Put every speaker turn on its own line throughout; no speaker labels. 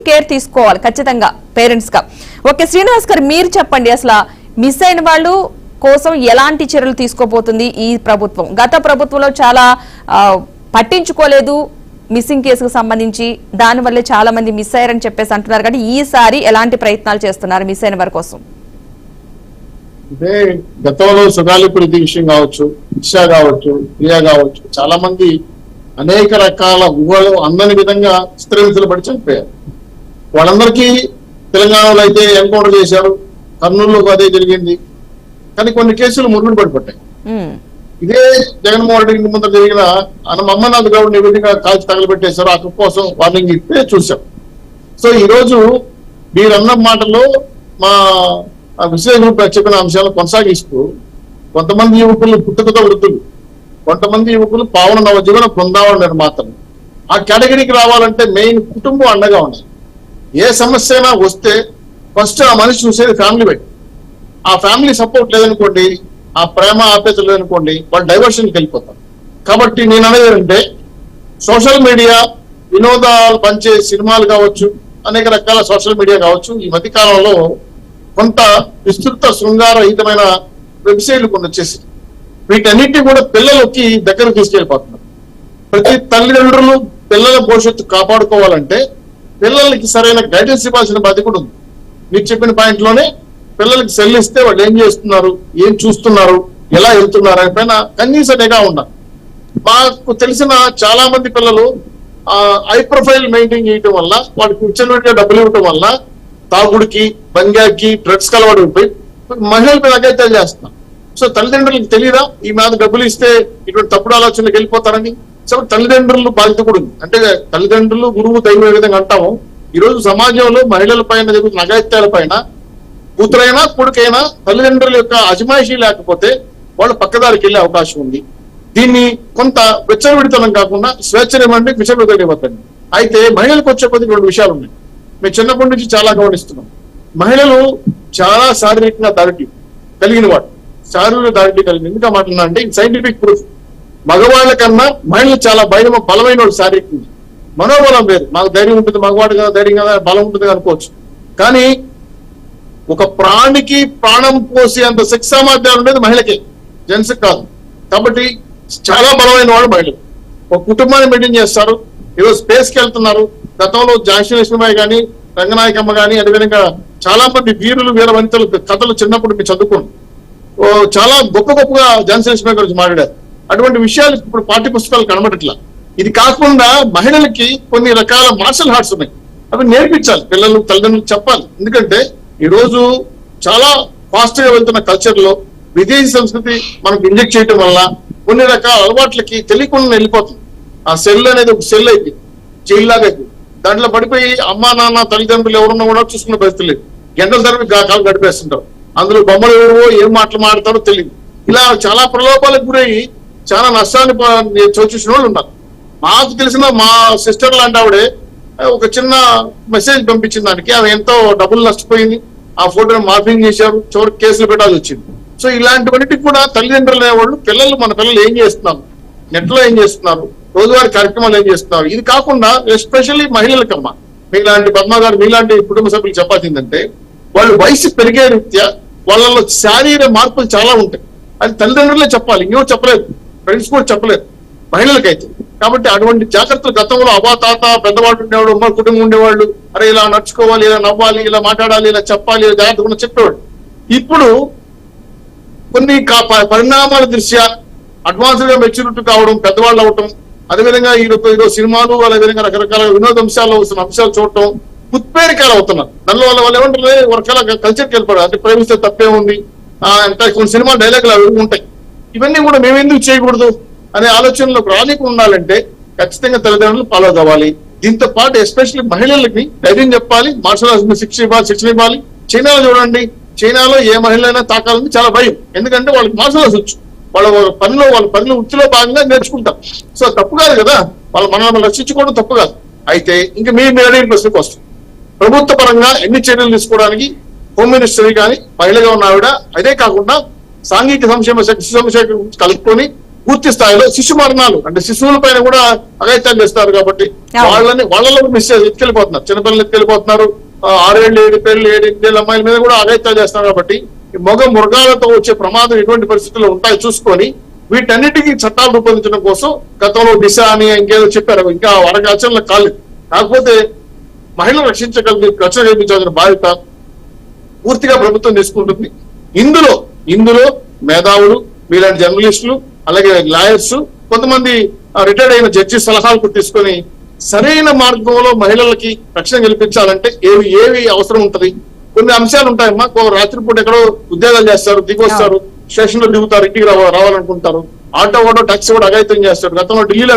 Care తీసుకోవాలి ఖచ్చితంగా parents గా. ఓకే శ్రీనివాస్ గారు, మీరు చెప్పండి అసలు మిస్ అయిన వాళ్ళు కోసం ఎలాంటి చర్యలు తీసుకోబోతుంది ఈ ప్రభుత్వం? గత ప్రభుత్వంలో చాలా పట్టించుకోలేదు మిస్సింగ్ కేసుకు సంబంధించి, దానివల్లే చాలా మంది మిస్ అయ్యారని చెప్పేసి అంటున్నారు. కానీ ఈసారి ఎలాంటి ప్రయత్నాలు చేస్తున్నారు మిస్ అయిన వారి కోసం?
అంటే గతంలో సుగాలి ప్రీతి విషయం కావచ్చు, దిశ కావచ్చు, ప్రియా కావచ్చు, చాలా మంది అనేక రకాల ఊహలు అందని విధంగా చిత్రహింసలు పడి చనిపోయారు. వాళ్ళందరికీ తెలంగాణలో అయితే ఎన్కౌంటర్ చేశారు, కర్నూలులో అదే జరిగింది. కానీ కొన్ని కేసులు మురుగుడు పడిపోతాయి. ఇదే జగన్మోహన్ రెడ్డి ముందు జరిగిన అమ్మనాథ్ గౌడ్ నివేదిక కాల్చి తగలబెట్టేశారు. ఆ కోసం వార్నింగ్ ఇస్తే చూశాం. సో ఈ రోజు మీరన్న మాటల్లో మా విశ్లేష గ్రూప్ చెప్పిన అంశాలను కొనసాగిస్తూ కొంతమంది యువకులు పుట్టుకతో వృద్ధులు, కొంతమంది యువకులు పావన నవజీవన బృందావన నిర్మాతలు. ఆ కేటగిరీకి రావాలంటే మెయిన్ కుటుంబం అండగా ఉండాలి. ఏ సమస్య అయినా వస్తే ఫస్ట్ ఆ మనిషి చూసేది ఫ్యామిలీ బయట. ఆ ఫ్యామిలీ సపోర్ట్ లేదనుకోండి, ఆ ప్రేమ ఆప్యాయత లేదనుకోండి, వాళ్ళు డైవర్షన్కి వెళ్ళిపోతారు. కాబట్టి నేను అనేది ఏంటంటే సోషల్ మీడియా వినోదాలు పంచే సినిమాలు కావచ్చు, అనేక రకాల సోషల్ మీడియా కావచ్చు, ఈ మధ్య కాలంలో కొంత విస్తృత శృంగారహితమైన వెబ్సైట్లు కొన్ని వచ్చేసి వీటన్నిటిని కూడా పిల్లలకి దగ్గర తీసుకెళ్ళిపోతున్నారు. ప్రతి తల్లిదండ్రులు పిల్లల భవిష్యత్తు కాపాడుకోవాలంటే పిల్లలకి సరైన గైడెన్స్ ఇవ్వాల్సిన బాధ్యత కూడా ఉంది. మీరు చెప్పిన పాయింట్ లోనే పిల్లలకి సెల్ ఇస్తే వాళ్ళు ఏం చేస్తున్నారు, ఏం చూస్తున్నారు, ఎలా వెళ్తున్నారు అని పైన కనీస నిఘా ఉండాలి. మాకు తెలిసిన చాలా మంది పిల్లలు హై ప్రొఫైల్ మెయింటైన్ చేయటం వల్ల, వాడికి విచ్చలవిడిగా డబ్బులు ఇవ్వటం వల్ల తాగుడికి, బంగాకి, డ్రగ్స్ కలవాడు పోయి మహిళల మీద అగత్యాలు చేస్తున్నారు. సో తల్లిదండ్రులకు తెలియదా ఈ మీద డబ్బులు ఇస్తే ఇటువంటి తప్పుడు ఆలోచనలకు వెళ్ళిపోతారని? సో తల్లిదండ్రులు బాధ్యత కూడా ఉంది. అంటే తల్లిదండ్రులు గురువు దైవం ఏ విధంగా అంటాము, ఈ రోజు సమాజంలో మహిళల పైన జరుగుతున్న అగత్యాల పైన కూతురైనా కొడుకైనా తల్లిదండ్రుల యొక్క అజమాయిషీ లేకపోతే వాళ్ళు పక్కదారికి వెళ్ళే అవకాశం ఉంది. దీన్ని కొంత విచ్చలవిడితనం కాకుండా స్వేచ్ఛనివ్వండి, విచ్చలవిడితనివ్వద్దండి. అయితే మహిళలకు వచ్చే కొద్ది రెండు విషయాలు ఉన్నాయి. మేము చిన్నప్పటి నుంచి చాలా గమనిస్తున్నాం. మహిళలు చాలా శారీరకంగా దారిటీ కలిగిన వాడు, శారీరక దారిటీ కలిగిన. ఎందుకు మాట్లాడినా అంటే సైంటిఫిక్ ప్రూఫ్. మగవాళ్ళ కన్నా మహిళలు చాలా బలమైన వాడు శారీరకంగా. మనోబలం వేరు. మాకు ధైర్యం ఉంటుంది, మగవాడు కదా ధైర్యం కదా బలం ఉంటుంది అనుకోవచ్చు. కానీ ఒక ప్రాణికి ప్రాణం పోసి అంత శక్తి సామర్థ్యాలు ఉండేది మహిళకే, జెంట్స్ కాదు. కాబట్టి చాలా బలమైన వాడు మహిళలు. ఒక కుటుంబాన్ని మెయింటైన్ చేస్తారు. ఈరోజు స్పేస్కి వెళ్తున్నారు. గతంలో ఝాన్సీ లక్ష్మీబాయి కానీ, రంగనాయకమ్మ కానీ, అదేవిధంగా చాలా మంది వీరులు వీర వనితలు కథలు చిన్నప్పుడు మీరు చదువుకోండి. చాలా గొప్పగా ఝాన్సీ లక్ష్మీబాయి గురించి మాట్లాడారు. అటువంటి విషయాలు ఇప్పుడు పాఠ్య పుస్తకాలు కనబడట్లా. ఇది కాకుండా మహిళలకి కొన్ని రకాల మార్షల్ ఆర్ట్స్ ఉన్నాయి, అవి నేర్పించాలి. పిల్లలు తల్లిదండ్రులు చెప్పాలి. ఎందుకంటే ఈ రోజు చాలా ఫాస్ట్ గా వెళ్తున్న కల్చర్ లో విదేశీ సంస్కృతి మనకు ఇంజెక్ట్ చేయడం వల్ల కొన్ని రకాల అలవాట్లకి తెలియకుండా వెళ్ళిపోతుంది. ఆ సెల్ అనేది ఒక సెల్ అయిపోయింది, జైల్లాగా అయిపోయింది. దాంట్లో పడిపోయి అమ్మా నాన్న తల్లిదండ్రులు ఎవరున్నా కూడా చూసుకునే పరిస్థితి లేదు. గంటల తరబడి కాలు గడిపేస్తుంటారు. అందులో బొమ్మలు ఎవరో ఏం మాటలు మాడతారో తెలియదు. ఇలా చాలా ప్రలోభాలకు గురయ్యి చాలా నష్టాన్ని చూసిన వాళ్ళు ఉన్నారు. మాకు తెలిసిన మా సిస్టర్ లాంటి ఆవిడే ఒక చిన్న మెసేజ్ పంపించిన దానికి ఆమె ఎంతో డబ్బులు నష్టపోయింది. ఆ ఫోటోని మార్పింగ్ చేశారు, చివరికి కేసులు పెట్టాల్సి వచ్చింది. సో ఇలాంటివన్నిటికి కూడా తల్లిదండ్రులు అనేవాళ్ళు మన పిల్లలు ఏం చేస్తున్నారు, నెట్ లో ఏం చేస్తున్నారు, రోజువారీ కార్యక్రమాలు ఏం చేస్తున్నారు, ఇది కాకుండా ఎస్పెషల్లీ మహిళలకమ్మా మీలాంటి పద్మ గారు మీలాంటి కుటుంబ సభ్యులు చెప్పాల్సిందంటే వాళ్ళు వయసు పెరిగే రీత్యా వాళ్ళలో శారీరక మార్పులు చాలా ఉంటాయి. అది తల్లిదండ్రులే చెప్పాలి, ఇంకో చెప్పలేదు, ఫ్రెండ్స్ కూడా చెప్పలేదు మహిళలకైతే. కాబట్టి అటువంటి జాగ్రత్తలు గతంలో అవాతాత పెద్దవాళ్ళు ఉండేవాడు, ఉమ్మడి కుటుంబం ఉండేవాళ్ళు, అరే ఇలా నడుచుకోవాలి, ఇలా నవ్వాలి, ఇలా మాట్లాడాలి, ఇలా చెప్పాలి, ఇలా జాగ్రత్తగా చెప్పేవాడు. ఇప్పుడు కొన్ని పరిణామాల దృష్ట్యా అడ్వాన్స్డ్ గా మెచ్యూరిటీ కావడం, పెద్దవాళ్ళు అవటం, అదేవిధంగా ఈరోజు సినిమాలు అదేవిధంగా రకరకాల వినోద అంశాలు వస్తున్న అంశాలు చూడటం ఉత్ప్రేరకాలు అవుతున్నారు. దానిలో వాళ్ళు ఏమంటారు వర్గాల కల్చర్కి వెళ్ళిపోయారు. అంటే ప్రేమిస్తే తప్పే ఉంది అంటే కొన్ని సినిమా డైలాగులు అవి ఉంటాయి. ఇవన్నీ కూడా మేమెందుకు చేయకూడదు అనే ఆలోచనలోకి రానికుండా ఉండాలంటే ఖచ్చితంగా తల్లిదండ్రులు ఫాలో కావాలి. దీంతో పాటు ఎస్పెషల్లీ మహిళలకి ధైర్యం చెప్పాలి, మార్షల్ ఆర్ట్స్ శిక్షణ ఇవ్వాలి. చైనాలో చూడండి, చైనాలో ఏ మహిళైనా తాకాలని చాలా భయం. ఎందుకంటే వాళ్ళకి మార్షల్ ఆర్ట్స్ వచ్చు, వాళ్ళ పనిలో వృత్తిలో భాగంగా నేర్చుకుంటారు. సో తప్పు కాదు కదా, మనల్ని రక్షించుకోవడం తప్పు కాదు. అయితే ఇంకా మీరు అడిగిన ప్రశ్నకు వస్తుంది. ప్రభుత్వ పరంగా ఎన్ని చర్యలు తీసుకోవడానికి హోమ్ మినిస్టర్ కానీ మహిళగా ఉన్న ఆవిడ, అదే కాకుండా సాంఘిక సంక్షేమ శక్తి సంక్షేమ కలుపుకొని పూర్తి స్థాయిలో శిశు మరణాలు అంటే శిశువుల పైన కూడా అఘాయిత్యాలు చేస్తారు కాబట్టి వాళ్ళలో మిస్ ఎత్తుకెళ్ళిపోతున్నారు, చిన్నపిల్లలు ఎత్తుకెళ్ళిపోతున్నారు. 6 ఏళ్ళు 7 ఏళ్ళు 8 ఏళ్ళ అమ్మాయిల మీద కూడా అఘాయిత్యాలు చేస్తున్నారు. కాబట్టి మగ మృగాలతో వచ్చే ప్రమాదం ఎటువంటి పరిస్థితుల్లో ఉంటాయో చూసుకొని వీటన్నిటికీ చట్టాలు రూపొందించడం కోసం గతంలో దిశ అని ఇంకేదో చెప్పారు, ఇంకా ఆచరణలో కాలేదు. కాకపోతే మహిళలు రక్షణ కల్పించాల్సిన బాధ్యత పూర్తిగా ప్రభుత్వం తీసుకుంటుంది. ఇందులో మేధావులు, మీలాంటి జర్నలిస్టులు, అలాగే లాయర్స్, కొంతమంది రిటైర్డ్ అయిన జడ్జి సలహాలు తీసుకొని సరైన మార్గంలో మహిళలకి రక్షణ కల్పించాలంటే ఏవి అవసరం ఉంటది. కొన్ని అంశాలు ఉంటాయమ్మా. రాత్రిపూట ఎక్కడో ఉద్యోగాలు చేస్తారు, దిగొస్తారు, స్టేషన్ లో దిగుతారు, ఇంటికి రావాలనుకుంటారు. ఆటో టాక్సీ కూడా అఘాయిత్యం చేస్తారు. గతంలో ఢిల్లీలో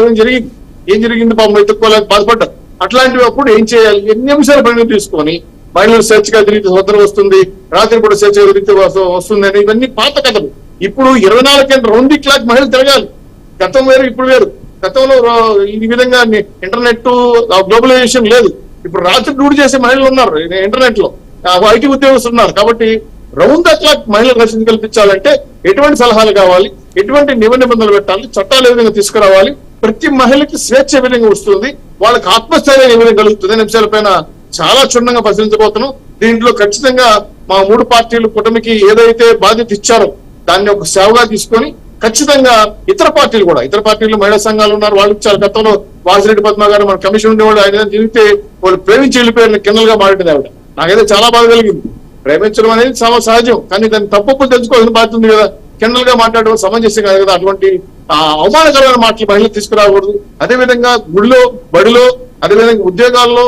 ఏం జరిగింది పాపం ఎత్తుక్కోలేక బాధపడ్డారు. అట్లాంటివి అప్పుడు ఏం చేయాలి, ఎన్ని అంశాలు పరిగణన తీసుకొని మహిళలు స్వేచ్ఛగా తిరిగితే స్వతంత్రం వస్తుంది, రాత్రి పూట స్వేచ్ఛగా తిరిగితే వస్తుంది అని ఇవన్నీ పాత కథలు. ఇప్పుడు 24 గంటలు రౌండ్ ది క్లాక్ మహిళలు తిరగాలి. గతం వేరు, ఇప్పుడు వేరు. గతంలో ఈ విధంగా ఇంటర్నెట్ గ్లోబలైజేషన్ లేదు. ఇప్పుడు రాత్రి డ్యూటీ చేసే మహిళలు ఉన్నారు ఇంటర్నెట్ లో, ఐటీ ఉద్యోగస్తులు ఉన్నారు. కాబట్టి రౌండ్ ద క్లాక్ మహిళలకు రక్షణ కల్పించాలంటే ఎటువంటి సలహాలు కావాలి, ఎటువంటి నిబంధనలు పెట్టాలి, చట్టాలు ఏ విధంగా తీసుకురావాలి, ప్రతి మహిళకి స్వేచ్ఛ ఏ విధంగా వస్తుంది, వాళ్ళకి ఆత్మస్థైర్యం ఏ విధంగా కలుగుతుంది అనే అంశాలపైన చాలా క్షుణ్ణంగా పరిశీలించబోతున్నాం. దీంట్లో ఖచ్చితంగా మా 3 పార్టీలు కూటమికి ఏదైతే బాధ్యత ఇచ్చారో దాన్ని ఒక సేవగా తీసుకొని ఖచ్చితంగా ఇతర పార్టీలు మహిళా సంఘాలు ఉన్నారు, వాళ్ళు ఇచ్చారు. గతంలో వాసిరెడ్డి పద్మ గారు మన కమిషన్ ఉండేవాళ్ళు, ఆయన తిరిగితే వాళ్ళు ప్రేమించి వెళ్ళిపోయిన కిందలుగా మారింది ఆవిడ. నాకైతే చాలా బాధ కలిగింది. ప్రేమించడం అనేది చాలా సహజం, కానీ దాన్ని తప్పులు తెలుసుకోవాల్సిన బాధ్యత ఉంది కదా. కిందలుగా మాట్లాడడం సమంజసం కాదు కదా. అటువంటి అవమానకరమైన మాటలు మహిళలు తీసుకురాకూడదు. అదేవిధంగా గుడిలో, బడిలో, అదేవిధంగా ఉద్యోగాల్లో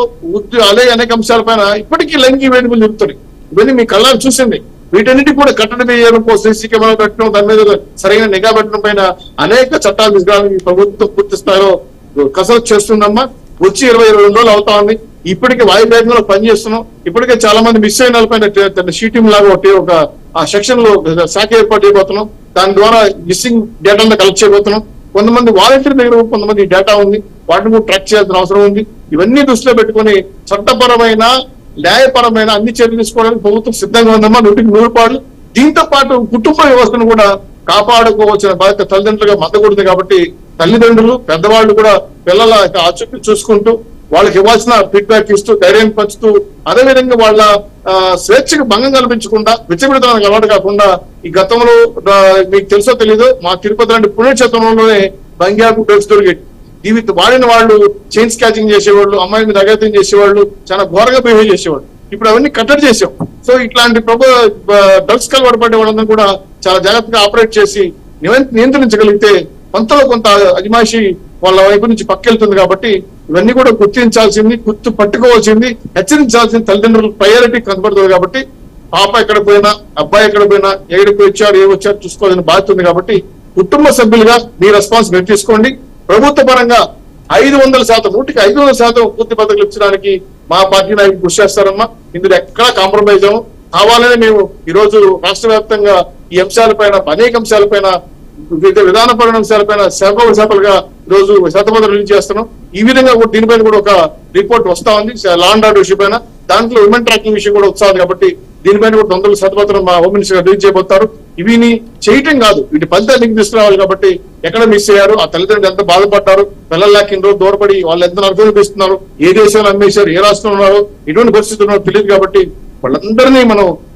అలాగే అనేక అంశాలపైన ఇప్పటికీ లైంగిక వేడుకలు జరుగుతున్నాయి. ఇవన్నీ మీ కళ్ళారు చూసింది. వీటన్నిటి కూడా కట్టడి వేయడం కోసం సీసీ కెమెరా పెట్టడం, దాని మీద సరైన నిఘా పెట్టడం పైన అనేక చట్టాలు తీసుకురావడానికి ప్రభుత్వం పూర్తి స్థాయిలో కసరత్తు చేస్తుందమ్మా. వచ్చి 20-22 రోజులు అవుతా ఉంది. ఇప్పటికే వాయువేగంలో పనిచేస్తున్నాం. ఇప్పటికే చాలా మంది మిస్ అయిన వాళ్ళపైన షీటింగ్ లాగా ఒక ఆ సెక్షన్ లో శాఖ ఏర్పాటు చేయబోతున్నాం. దాని ద్వారా మిస్సింగ్ డేటాను కలెక్ట్ చేయబోతున్నాం. కొంతమంది వాలంటీర్ దగ్గర కొంతమంది డేటా ఉంది, వాటిని కూడా ట్రాక్ చేయాల్సిన అవసరం ఉంది. ఇవన్నీ దృష్టిలో పెట్టుకుని చట్టపరమైన, న్యాయపరమైన అన్ని చర్యలు తీసుకోవడానికి ప్రభుత్వం సిద్ధంగా ఉందమ్మా. 100% దీంతో పాటు కుటుంబ వ్యవస్థను కూడా కాపాడుకోవాల్సిన బాధ్యత తల్లిదండ్రులుగా మద్దకూడదు. కాబట్టి తల్లిదండ్రులు, పెద్దవాళ్ళు కూడా పిల్లల ఆచూకీ చూసుకుంటూ వాళ్ళకి ఇవ్వాల్సిన ఫీడ్బ్యాక్ ఇస్తూ, ధైర్యం పంచుతూ, అదేవిధంగా వాళ్ళ స్వేచ్ఛకు భంగం కల్పించకుండా, విచ్చమిడతనానికి అలవాటు కాకుండా, ఈ గతంలో మీకు తెలుసో తెలీదు, మా తిరుపతి లాంటి పుణ్యక్షేత్రంలోనే బంగ్యాకు డ్రగ్స్ దొరికేది. వాడిన వాళ్ళు చైన్ స్కాచింగ్ చేసేవాళ్ళు, అమ్మాయి మీద అఘాయిత్యం చేసేవాళ్ళు, చాలా ఘోరంగా బిహేవ్ చేసేవాళ్ళు. ఇప్పుడు అవన్నీ కట్టడి చేసాం. సో ఇట్లాంటి డ్రగ్స్ కలవాటు పడే వాళ్ళందరూ కూడా చాలా జాగ్రత్తగా ఆపరేట్ చేసి నియంత్రించగలిగితే కొంత అజమాయిషీ వాళ్ళ వైపు నుంచి పక్కెళ్తుంది. కాబట్టి ఇవన్నీ కూడా గుర్తించాల్సింది, పట్టుకోవాల్సింది, హెచ్చరించాల్సింది తల్లిదండ్రుల ప్రయారిటీ కనబడుతుంది. కాబట్టి పాప ఎక్కడ పోయినా, అబ్బాయి ఎక్కడ పోయినా, ఎక్కడికి వచ్చారు, వచ్చారు చూసుకోవాల్సిన బాధ్యత ఉంది. కాబట్టి కుటుంబ సభ్యులుగా మీ రెస్పాన్సిబిలిటీ తీసుకోండి. ప్రభుత్వ పరంగా 500%, 500% పూర్తి పథకాలు ఇచ్చడానికి మా పార్టీ నాయకులు కృషి చేస్తారమ్మా. ఇందులో ఎక్కడా కాంప్రమైజ్ అవ్వం. కావాలని మేము ఈ రోజు రాష్ట్ర వ్యాప్తంగా ఈ అంశాలపైన, అనేక అంశాలపైన, వివిధ విధానపరమైన అంశాలపైన శాఖలుగా ఈ రోజు శతపథం రిలీజ్ చేస్తున్నాం. ఈ విధంగా దీనిపైన కూడా ఒక రిపోర్ట్ వస్తా ఉంది లా అండ్ ఆర్డర్ ఇష్యూ పైన. దాంట్లో ఉమెన్ ట్రాకింగ్ విషయం కూడా వస్తుంది. కాబట్టి దీనిపైన కూడా 100 శతపథం మా హోమ్ మినిస్టర్ రిలీజ్ చేయబోతారు. ఇవిని చేయటం కాదు, వీటి ఫలితాలు తీసుకురావాలి. కాబట్టి ఎక్కడ మిస్ అయ్యారు, ఆ తల్లిదండ్రులు ఎంత బాధపడ్డారు, పిల్లలకి ఇన్ని రోజు దూరపడి వాళ్ళు ఎంత అనుభవిస్తున్నారు, ఏ దేశంలో అమ్మేశారు, ఏ రాష్ట్రంలో ఉన్నారో, ఎటువంటి పరిస్థితులు ఉన్నారో తెలియదు. కాబట్టి వాళ్ళందరినీ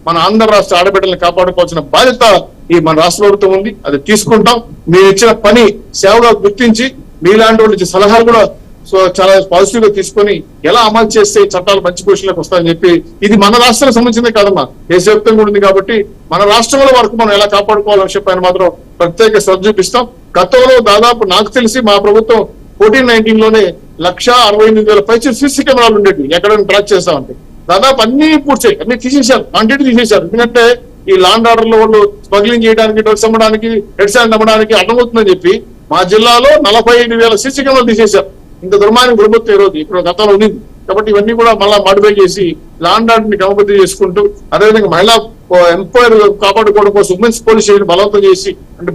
మన ఆంధ్ర రాష్ట్ర ఆడబిడ్డలను కాపాడుకోవాల్సిన బాధ్యత ఈ మన రాష్ట్ర ప్రభుత్వం ఉంది. అది తీసుకుంటాం. మీరు ఇచ్చిన పని సేవగా గుర్తించి మీలాంటి వాళ్ళు ఇచ్చే సలహాలు కూడా చాలా పాజిటివ్ గా తీసుకొని ఎలా అమలు చేస్తే చట్టాలు మంచి పొజిషన్లోకి వస్తాయని చెప్పి, ఇది మన రాష్ట్రానికి సంబంధించిందే కాదమ్మా, దేశవ్యాప్తంగా ఉంది. కాబట్టి మన రాష్ట్రంలో వరకు మనం ఎలా కాపాడుకోవాలనే విషయం పైన మాత్రం ప్రత్యేక శ్రద్ధ చూపిస్తాం. గతంలో దాదాపు నాకు తెలిసి మా ప్రభుత్వం 14-19లోనే 1,68,000 పైచి సీసీ కెమెరాలు ఉండేవి. ఎక్కడైనా ట్రాక్ చేస్తామంటే దాదాపు అన్ని పూర్తి అన్ని తీసేశారు, క్వాంటిటీ తీసేశారు. ఎందుకంటే ఈ లా అండ్ ఆర్డర్ లో వాళ్ళు స్మగ్లింగ్ చేయడానికి, డ్రగ్స్ అమ్మడానికి, రెడ్ శాండ్ అమ్మడానికి అర్థమవుతుందని చెప్పి మా జిల్లాలో 45,000 సీసీ కెమెరాలు తీసేశారు. ఇంత దుర్మార్గం ప్రభుత్వం ఈ రోజు ఇప్పుడు గతంలో ఉంది. కాబట్టి ఇవన్నీ కూడా మళ్ళా మాడిఫై చేసి లా అండ్ ఆర్డర్ ని క్రమబద్ధం చేసుకుంటూ, అదేవిధంగా మహిళా ఎంపైర్ కాపాడుకోవడం కోసం ఉమెన్స్ పోలీస్ స్టేషన్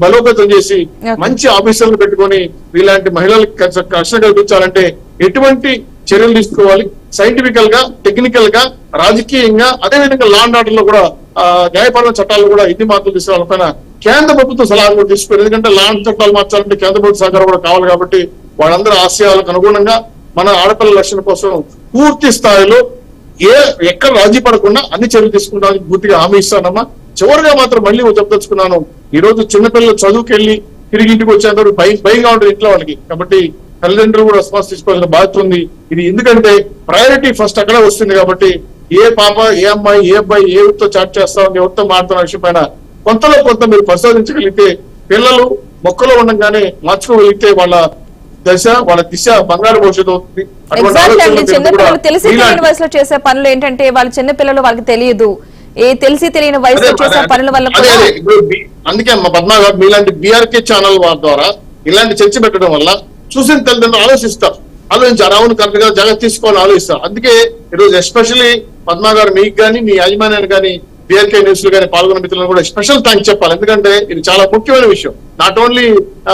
బలోపేతం చేసి మంచి ఆఫీసర్లు పెట్టుకొని ఇలాంటి మహిళలకు రక్షణ కల్పించాలంటే ఎటువంటి చర్యలు తీసుకోవాలి, సైంటిఫికల్ గా, టెక్నికల్ గా, రాజకీయంగా, అదేవిధంగా లా అండ్ ఆర్డర్ లో కూడా న్యాయపరమైన చట్టాలు కూడా ఎన్ని మార్పులు తీసుకురావాలపైన కేంద్ర ప్రభుత్వం సలహా కూడా తీసుకుని, ఎందుకంటే ల్యాండ్ చట్టాలు మార్చాలంటే కేంద్ర ప్రభుత్వ సహకారం కూడా కావాలి కాబట్టి వాళ్ళందరూ ఆశయాలకు అనుగుణంగా మన ఆడపిల్లల రక్షణ కోసం పూర్తి స్థాయిలో ఎక్కడ రాజీ పడకుండా అన్ని చర్యలు తీసుకుంటామని పూర్తిగా హామీ ఇస్తానమ్మా. చివరిగా మాత్రం మళ్ళీ చెప్పదలుచుకున్నాను, ఈ రోజు చిన్నపిల్లలు చదువుకి వెళ్ళి తిరిగి ఇంటికి వచ్చేంత భయంగా ఉంటుంది ఇంట్లో వాళ్ళకి. కాబట్టి తల్లిదండ్రులు కూడా రెస్పాన్స్ తీసుకోవాల్సిన బాధ్యత ఉంది. ఇది ఎందుకంటే ప్రయారిటీ ఫస్ట్ అక్కడే వస్తుంది కాబట్టి ఏ పాప, ఏ అమ్మాయి, ఏ అబ్బాయి ఎవరితో చాట్ చేస్తాం, ఎవరితో మాట్లాడుతున్న విషయం పైన కొంతలో కొంత మీరు పరిశోధించగలిగితే, పిల్లలు మొక్కలో ఉండగానే మార్చుకోగలిగితే వాళ్ళ దశ, వాళ్ళ దిశ బంగారు భవిష్యత్తు అవుతుంది.
చిన్నపిల్లలు తెలిసి తెలియని వయసులో చేసే పనులు ఏంటంటే వాళ్ళ చిన్నపిల్లలు వాళ్ళకి తెలియదు, తెలిసి తెలియని వయసులో చేసే పనుల వల్ల
అందుకే మా పద్మా గారు మీలాంటి బీఆర్కే ఛానల్ వారి ద్వారా ఇలాంటి చర్చ పెట్టడం వల్ల చూసిన తల్లిదండ్రులు ఆలోచిస్తారు, ఆలోచించారు, అవును కరెక్ట్ గా జాగ్రత్త తీసుకోవాలని ఆలోచిస్తారు. అందుకే ఈరోజు ఎస్పెషల్లీ పద్మా గారు మీకు కానీ మీ యాజమాన్యాన్ని కానీ బీఆర్కే న్యూస్ లో కానీ పాల్గొన్న మిత్రులను కూడా స్పెషల్ థ్యాంక్స్ చెప్పాలి. ఎందుకంటే ఇది చాలా ముఖ్యమైన విషయం. నాట్ ఓన్లీ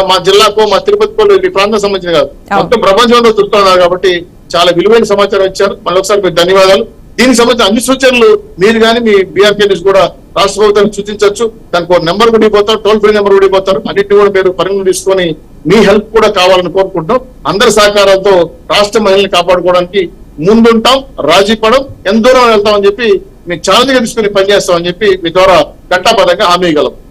మా జిల్లాకో మా తిరుపతికో ఈ ప్రాంతం సంబంధించిన కాదు, మొత్తం ప్రపంచంలో చూస్తున్నారు కాబట్టి చాలా విలువైన సమాచారం ఇచ్చారు. మళ్ళీ ఒకసారి మీకు ధన్యవాదాలు. దీనికి సంబంధించిన అన్ని సూచనలు మీరు కానీ మీ బీఆర్కే న్యూస్ కూడా రాష్ట్ర ప్రభుత్వానికి సూచించవచ్చు. దానికి ఒక నెంబర్ కూడా ఇవ్వబోతారు, టోల్ ఫ్రీ నెంబర్ కూడా ఇవ్వబోతారు. అన్నింటినీ కూడా మీరు పరిగణన తీసుకొని మీ హెల్ప్ కూడా కావాలని కోరుకుంటాం. అందరి సహకారాలతో రాష్ట్ర మహిళల్ని కాపాడుకోవడానికి ముందుంటాం, రాజీ పడం, ఎంత దూరం వెళ్తామని చెప్పి మీ ఛాలెంజ్ గా తీసుకుని పనిచేస్తామని చెప్పి మీ ద్వారా ఘంటాపథంగా హామీ ఇవ్వగలం.